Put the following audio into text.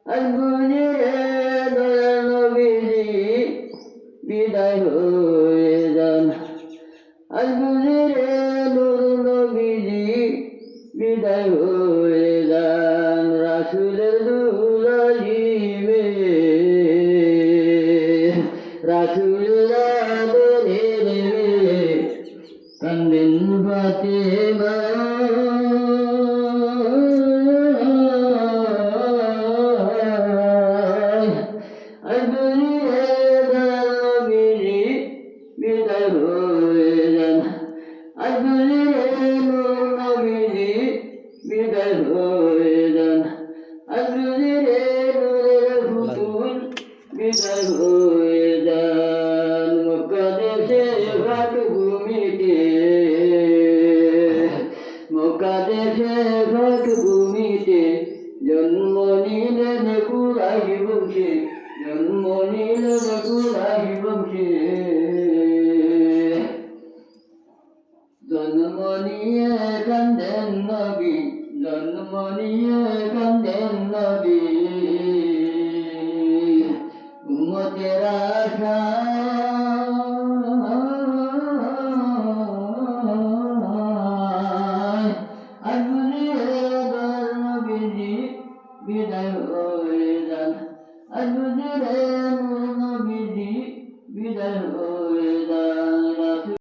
আজ বুঝিয়ে দয়াল নবীজি বিদায় হয়ে যান। আজ বুঝিয়ে নূর নবীজি বিদায় হয়ে যান। রাসূলের দুলালিমে রাসূলের আদরের মেয়ে কান্দেন ফাতেমা। আজ বুঝিয়ে দয়াল নবীজি বিদায় হয়ে যান। আজ বুঝিয়ে নূর নবীজি বিদায় হয়ে যান। আজ বুঝিয়ে নূরের ফুতুল বিদায় হয়ে যান। মক্কা দেশে ঘাট ভূমিতে মক্কা দেশে ঘাট ভূমিতে জন্ম নিলেন কুরাইশ বংশে। জন্ম নিলেন কুরাইশ বংশে। জন্ম নিয়ে কান্দেন নবী। জন্ম নিয়ে কান্দেন নবী। উম্মতের আশায় আজ বুঝিয়ে দয়াল নবীজি বিদায় হয়ে যান। আজ বুঝিয়ে নূর নবীজি বিদায় হয়ে